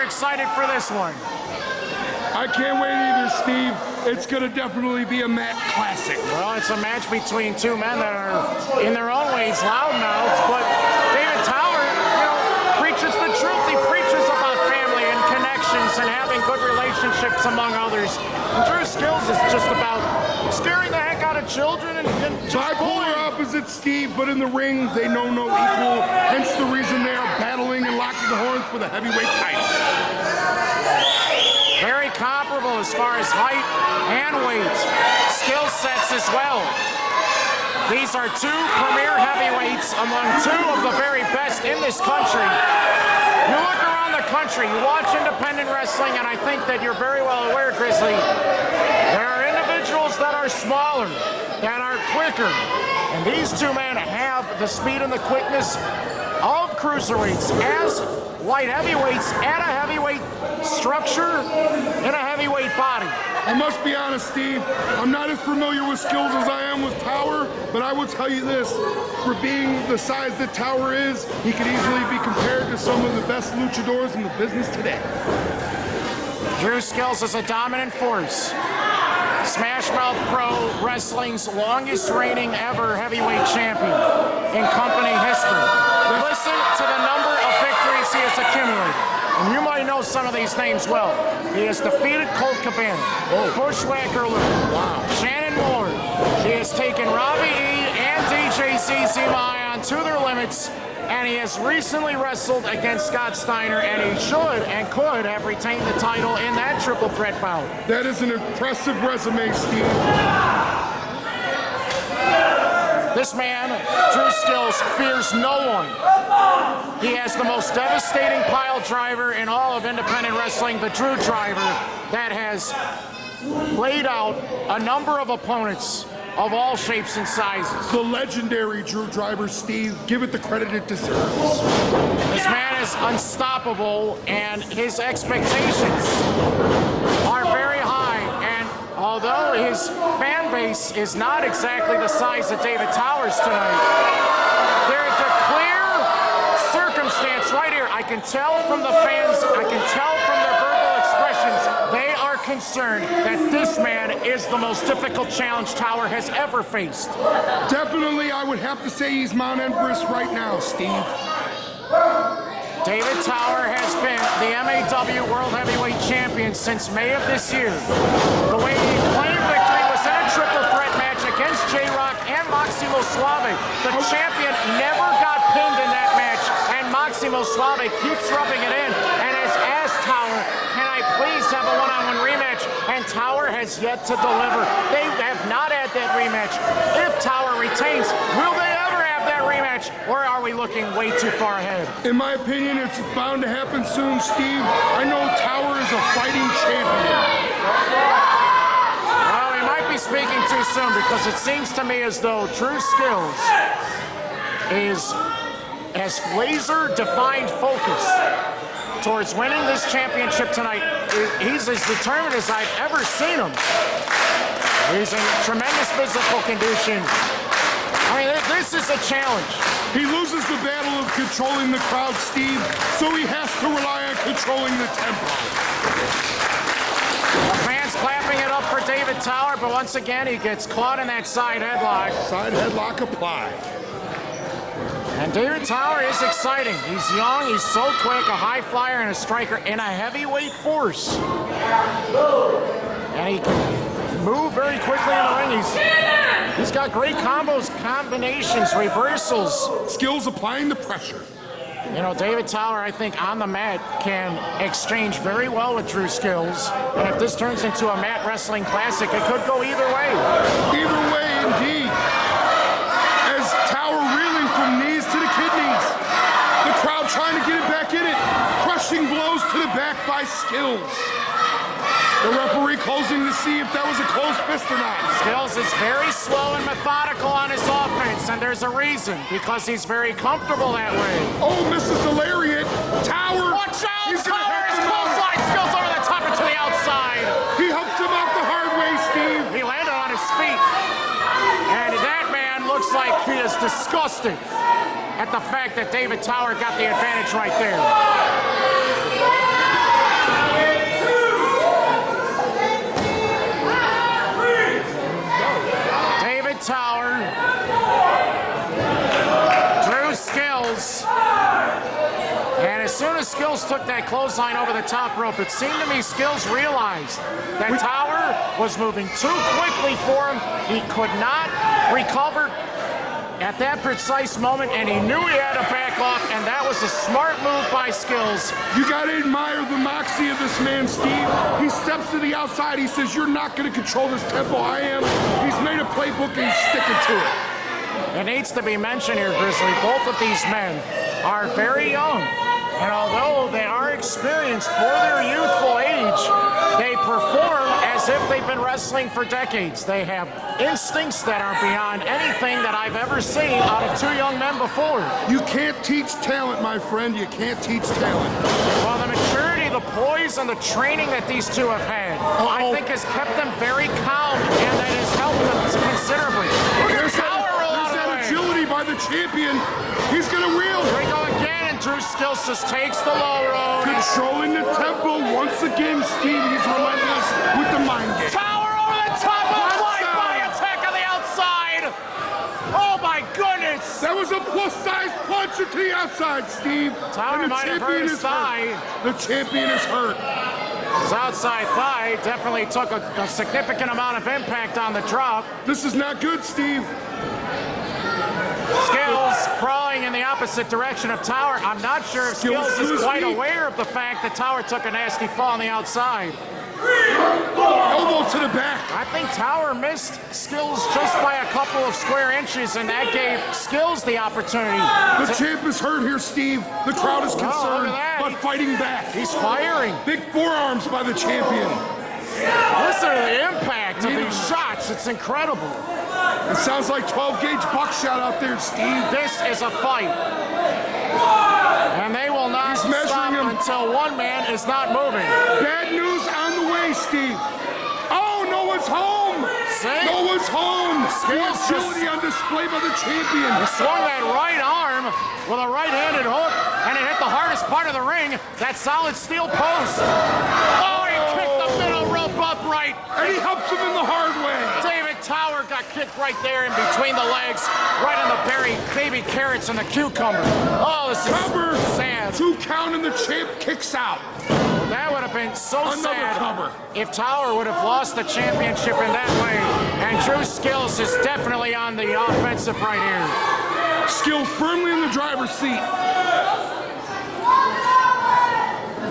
excited for this one? I can't wait either, Steve. It's going to definitely be a Matt classic. Well, it's a match between two men that are, in their own ways, loudmouths, but David Tower, preaches the truth. He preaches about family and connections and having good relationships among others. And Dru Skillz is just about scaring the heck out of children and just bipolar opposites, Steve, but in the ring, they know no equal. Hence the reason they are battling and locking the horns for the heavyweight title. Very comparable as far as height and weight. Skill sets as well. These are two premier heavyweights among two of the very best in this country. You look around the country, you watch independent wrestling, and I think that you're very well aware, Grizzly, there are individuals that are smaller, that are quicker, and these two men have the speed and the quickness of cruiserweights as light heavyweights and a heavyweight structure in a heavyweight body. I must be honest, Steve, I'm not as familiar with Skillz as I am with Tower, but I will tell you this, for being the size that Tower is, he could easily be compared to some of the best luchadors in the business today. Dru Skillz is a dominant force. Smash Mouth Pro Wrestling's longest reigning ever heavyweight champion in company history. Listen to the number of victories he has accumulated. And you might know some of these names well. He has defeated Colt Cabana, Bushwhacker Lucha, Shannon Moore. He has taken Robbie E. and DJ ZZ Mayan to their limits, and he has recently wrestled against Scott Steiner, and he should and could have retained the title in that triple threat bout. That is an impressive resume, Steve. This man, Dru Skillz, fears no one. He has the most devastating pile driver in all of independent wrestling, the Dru Driver, that has laid out a number of opponents of all shapes and sizes. The legendary Dru Driver, Steve. Give it the credit it deserves. This man is unstoppable, and his expectations are very high. And although his fan base is not exactly the size of David Towers tonight, there is a clear circumstance right here. I can tell from the fans, I can tell from their verbal expressions, they are concerned that this man is the most difficult challenge Tower has ever faced. Definitely, I would have to say he's Mount Everest right now, Steve. David Tower has been the MAW World Heavyweight Champion since May of this year. The way he claimed victory was in a triple threat match against J-Rock and Maximo Slave. The champion never got pinned in that match, and Maximo Slave keeps rubbing it in and has asked Tower, can I please have a one-on-one rematch? And Tower has yet to deliver. They have not had that rematch. If Tower retains, will they ever have that rematch, or are we looking way too far ahead? In my opinion, it's bound to happen soon, Steve. I know Tower is a fighting champion. Well, we might be speaking too soon, because it seems to me as though Dru Skillz has laser-defined focus towards winning this championship tonight. He's as determined as I've ever seen him. He's in tremendous physical condition. I mean, this is a challenge. He loses the battle of controlling the crowd, Steve, so he has to rely on controlling the tempo. The fans clapping it up for David Tower, but once again, he gets caught in that side headlock. Side headlock applied. And David Tower is exciting. He's young, he's so quick, a high flyer and a striker in a heavyweight force. And he can move very quickly in the ring. He's got great combos, combinations, reversals. Skillz applying the pressure. You know, David Tower, I think, on the mat can exchange very well with Dru Skillz. And if this turns into a mat wrestling classic, it could go either way. Either way, indeed. As Tower reeling from knees to the kidneys. The crowd trying to get it back in it. Crushing blows to the back by Skillz. The referee closing to see if that was a closed fist or not. Skillz is very slow and methodical on his offense, and there's a reason, because he's very comfortable that way. Oh, misses the lariat. Tower. Watch out! Tower is clothesline. Skillz over the top and to the outside. He helped him out the hard way, Steve. He landed on his feet. And that man looks like he is disgusted at the fact that David Tower got the advantage right there. Skillz took that clothesline over the top rope, it seemed to me Skillz realized that Tower was moving too quickly for him. He could not recover at that precise moment, and he knew he had to back off, and that was a smart move by Skillz. You gotta admire the moxie of this man, Steve. He steps to the outside, he says, you're not gonna control this tempo, I am. He's made a playbook and he's sticking to it. It needs to be mentioned here, Grizzly, both of these men are very young, and although they are experienced for their youthful age, they perform as if they've been wrestling for decades. They have instincts that are beyond anything that I've ever seen out of two young men before. You can't teach talent, my friend. You can't teach talent. Well, the maturity, the poise, and the training that these two have had, I think has kept them very calm, and that has helped them considerably. Look at Tower roll out of the way. Agility by the champion. He's gonna reel. Here we go again, and Dru Skillz just takes the low road. Controlling the tempo once again, Steve. He's relentless with the mind game. Tower over the top of the flying body attack on the outside. Oh my goodness! That was a plus-size punch to the outside, Steve. Tower might have hurt his thigh. The champion is hurt. His outside thigh definitely took a significant amount of impact on the drop. This is not good, Steve. Skillz crawling in the opposite direction of Tower. I'm not sure if Skillz is quite aware of the fact that Tower took a nasty fall on the outside. Elbow to the back. I think Tower missed Skillz just by a couple of square inches, and that gave Skillz the opportunity. The champ is hurt here, Steve. The crowd is concerned, but fighting back. He's firing. Big forearms by the champion. Listen to the impact of these shots. It's incredible. It sounds like 12-gauge buckshot out there, Steve. This is a fight. And they will not stop until one man is not moving. Bad news on the way, Steve. Oh, no one's home. See? No one's home. Skillz The agility on display by the champion. He swung that right arm with a right-handed hook, and it hit the hardest part of the ring, that solid steel post. Oh, he kicked the middle rope upright. And he helps him in the hard way. David Tower got kicked right there in between the legs, right on the baby carrots and the cucumber. Oh, this is sad. 2 count and the champ kicks out. That would have been so Another sad cover. if Tower would have lost the championship in that way. And Dru Skillz is definitely on the offensive right here. Skillz firmly in the driver's seat.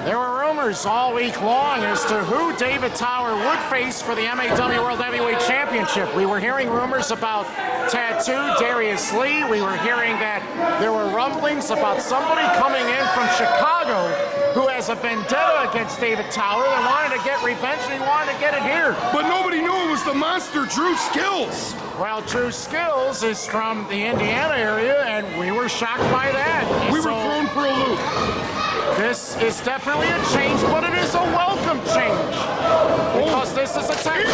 There were rumors all week long as to who David Tower would face for the MAW World Heavyweight Championship. We were hearing rumors about Tattoo, Darius Lee. We were hearing that there were rumblings about somebody coming in from Chicago who has a vendetta against David Tower and wanted to get revenge, and he wanted to get it here. But nobody knew it was the monster, Dru Skillz. Well, Dru Skillz is from the Indiana area, and we were shocked by that. We were thrown for a loop. This is definitely a change, but it is a welcome change. Because this is a tech.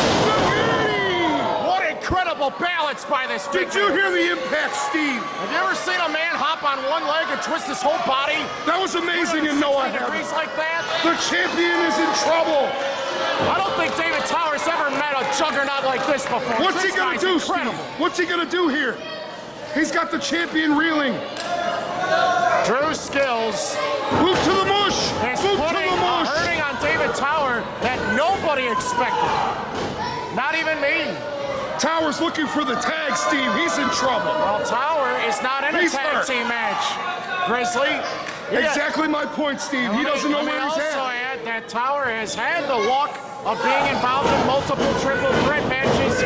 What incredible balance by this big Did you hear the impact, Steve? Have you ever seen a man hop on one leg and twist his whole body? That was amazing, and no, I haven't. Like that? The champion is in trouble. I don't think David Tower's ever met a juggernaut like this before. What's he gonna do, Steve? What's he gonna do here? He's got the champion reeling. Dru Skillz. Boot to the mush. Is Boot to putting the mush. a hurting on David Tower that nobody expected. Not even me. Tower's looking for the tag, Steve. He's in trouble. Well, Tower is not in a tag team match. Grizzly. Exactly my point, Steve. He doesn't know where he's at. Also add that Tower has had the luck of being involved in multiple triple threat matches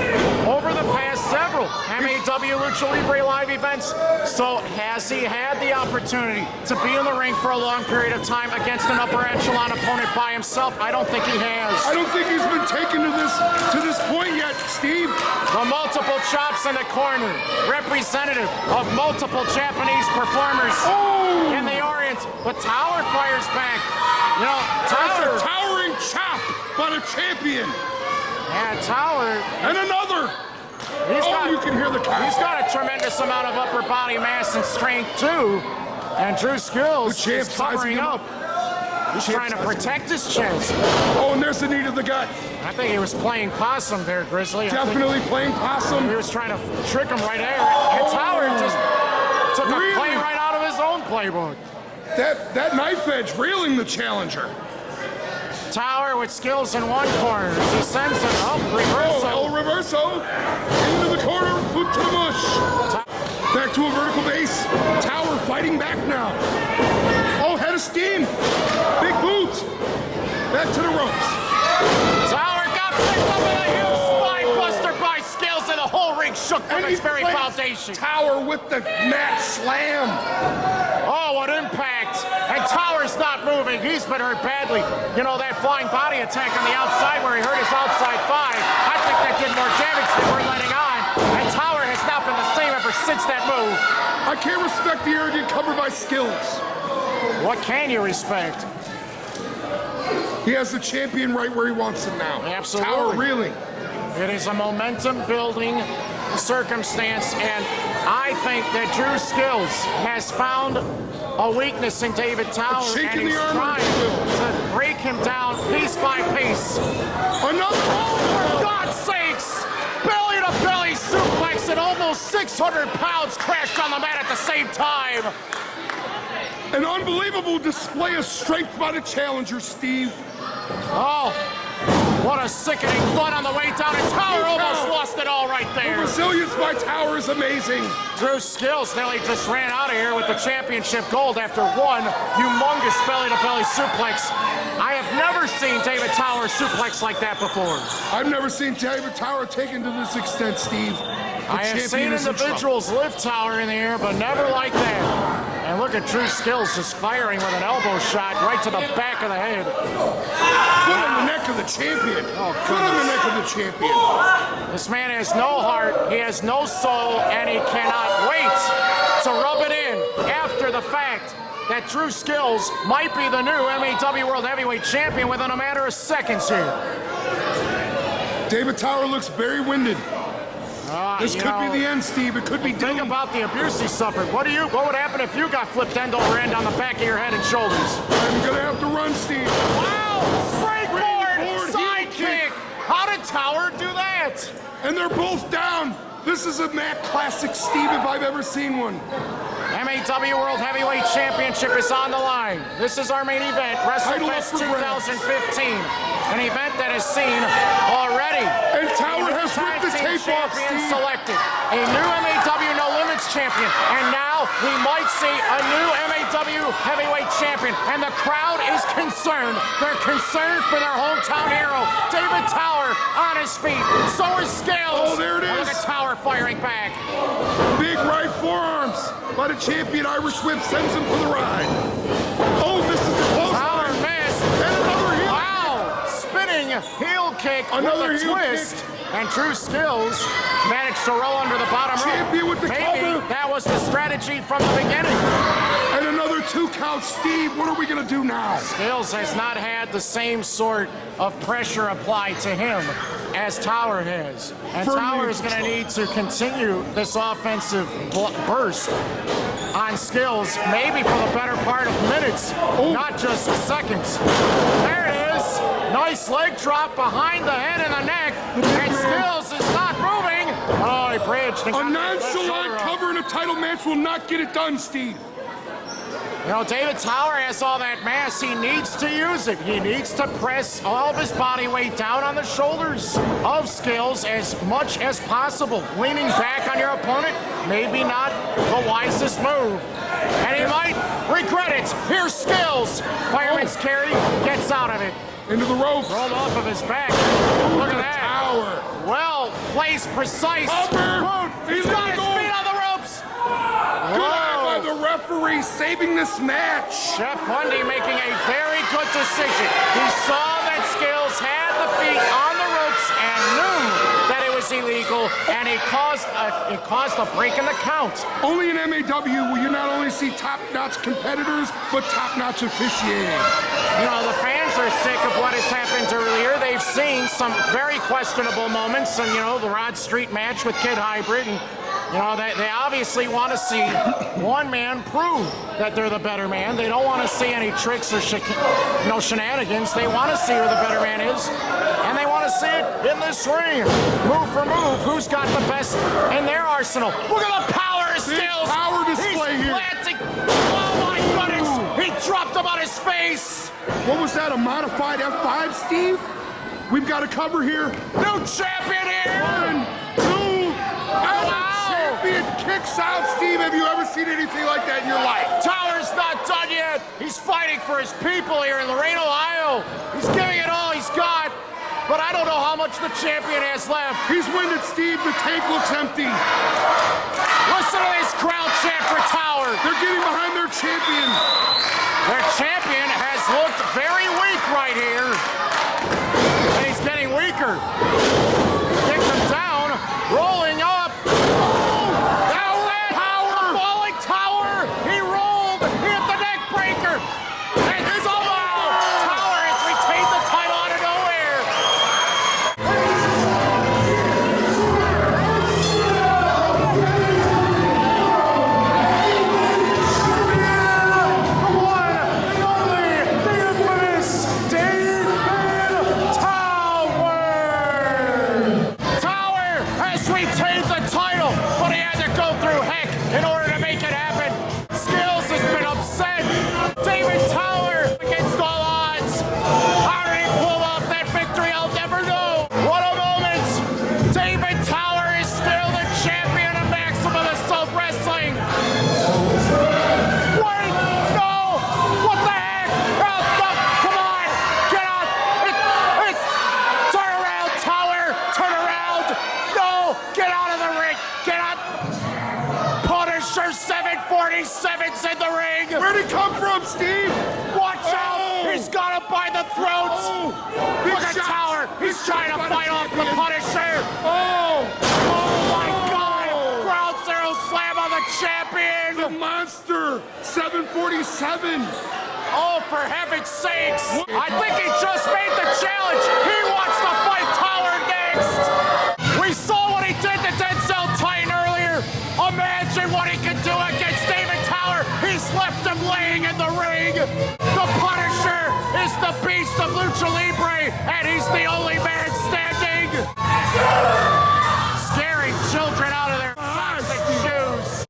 over the past several MAW Lucha Libre live events. So has he had the opportunity to be in the ring for a long period of time against an upper echelon opponent by himself? I don't think he has. I don't think he's been taken to this point yet, Steve. The multiple chops in the corner, representative of multiple Japanese performers in the Orient. But Tower fires back. You know, Tower. That's a towering chop by the champion. Yeah, Tower. And another. You can hear the count. He's got a tremendous amount of upper body mass and strength, too. And Dru Skillz is covering up. He's trying to protect his chest. Oh, and there's the knee to the gut. I think he was playing possum there, Grizzly. Definitely playing possum. He was trying to trick him right there. And Tower just took a play right out of his own playbook. that knife edge reeling the challenger. Tower with Skillz in one corner. He sends it up, reversal. Reverso. Into the corner, boot to the bush. Back to a vertical base. Tower fighting back now. Oh, head of steam. Big boot. Back to the ropes. Tower got picked up in a huge spine buster by Skillz, and the whole ring shook from its very foundation. Tower with the mat slam. Oh, what impact. And Tower's not moving. He's been hurt badly. You know, that flying body attack on the outside where he hurt his outside thigh, I think that did more damage than we're letting on. And Tower has not been the same ever since that move. I can't respect the arrogant cover by Skillz. What can you respect? He has the champion right where he wants him now. Absolutely. Tower reeling. It is a momentum-building circumstance, and I think that Dru Skillz has found a weakness in David Tower, and he's trying to break him down piece by piece. Another. Oh, for God's sakes! Belly-to-belly suplex, and almost 600 pounds crashed on the mat at the same time. An unbelievable display of strength by the challenger, Steve. Oh, what a sickening thud on the way down, and Tower almost lost it all right there. The resilience by Tower is amazing. Dru Skillz nearly just ran out of here with the championship gold after one humongous belly-to-belly suplex. I have never seen David Tower suplex like that before. I've never seen David Tower taken to this extent, Steve. I have seen individuals lift Tower in the air, but never like that. And look at Dru Skillz just firing with an elbow shot right to the back of the head. Foot on the neck of the champion. Foot on the neck of the champion. This man has no heart, he has no soul, and he cannot wait to rub it in after the fact that Dru Skillz might be the new MAW World Heavyweight Champion within a matter of seconds here. David Tower looks very winded. This could be the end, Steve. It could be Think about the abuse he suffered. What would happen if you got flipped end over end on the back of your head and shoulders? I'm gonna have to run, Steve. Wow! Springboard side kick. How did Tower do that? And they're both down. This is a Mac classic, Steve, if I've ever seen one. MAW World Heavyweight Championship is on the line. This is our main event, WrestleFest 2015. An event that has seen already. And Tower has ripped the tape off, Steve. Selected. A new MAW No Limits champion. And now we might see a new MAW Heavyweight champion. And the crowd is concerned. They're concerned for their hometown hero, David Tower, on his feet. So is Skillz. Oh, there it is. Look at Tower firing back. Big right forearms. But a champion Irish whip sends him for the ride. Oh, this is the close. Tower missed. And another heel. Wow! Spinning heel kick Another with a heel twist. kick. And Dru Skillz managed to roll under the bottom rope. Champion with the Maybe cover. that was the strategy from the beginning. And another 2 count, Steve. What are we gonna do now? Skillz has not had the same sort of pressure applied to him as Tower has. And Tower is going to need to continue this offensive burst on Skillz, maybe for the better part of minutes, not just seconds. There it is. Nice leg drop behind the head and the neck. And Skillz is not moving. Oh, he bridged. A nonchalant cover in a title match will not get it done, Steve. You know, David Tower has all that mass. He needs to use it. He needs to press all of his body weight down on the shoulders of Skillz as much as possible. Leaning back on your opponent, maybe not the wisest move. And he might regret it. Here's Skillz. Fireman's carry, gets out of it. Into the rope. Rolled off of his back. Look at that. Tower. Well placed, precise. Cover. He's got his feet on the ropes. Good eye by the referee, saving this match. Jeff Bundy making a very good decision. He saw that Skillz had the feet on the ropes and knew that it was illegal, and it caused a break in the count. Only in MAW will you not only see top-notch competitors, but top-notch officiating. You know, the fans are sick of what has happened earlier. They've seen some very questionable moments, and, you know, the Rod Street match with Kid Hybrid, and you know, they obviously want to see one man prove that they're the better man. They don't want to see any tricks or shenanigans. They want to see who the better man is, and they want to see it in this ring. Move for move, who's got the best in their arsenal. Look at the power of Skillz. Power display He's here. planting. Oh my goodness! He dropped him on his face. What was that, a modified F5, Steve? We've got a cover here. New champion here. 1, 2, and the champion kicks out, Steve. Have you ever seen anything like that in your life? Tower's not done yet. He's fighting for his people here in Lorain, Ohio. He's giving it all he's got, but I don't know how much the champion has left. He's winded, Steve. The tank looks empty. Listen to this crowd chant for Tower. They're getting behind their champion. Their champion has looked very weak right here, and he's getting weaker. Kicked him down, rolling up. That's it! Power! The falling Tower! He rolled! He hit the neck breaker! And somehow, Tower has retained the title out of nowhere! The one, the only, the infamous David Tower! Tower has retained the title, but he had to go through heck in order to make it happen. Skillz has been upset. David Tower against all odds. How did he pull off that victory? I'll never know. What a moment. David Tower is still the champion of Maximum Assault Wrestling. Wait, no. What the heck? Come on. Get out. It's turn around, Tower. Turn around. No. Get out of the ring. Get out. Punisher 747's in the ring. Where'd he come from, Steve? Watch out! He's got him by the throats! Big Look at shot. Tower! He's Big trying shot to by the fight off the champion. Punisher! Oh! Oh my God! Ground zero slam on the champion! The monster! 747! Oh, for heaven's sakes! I think he just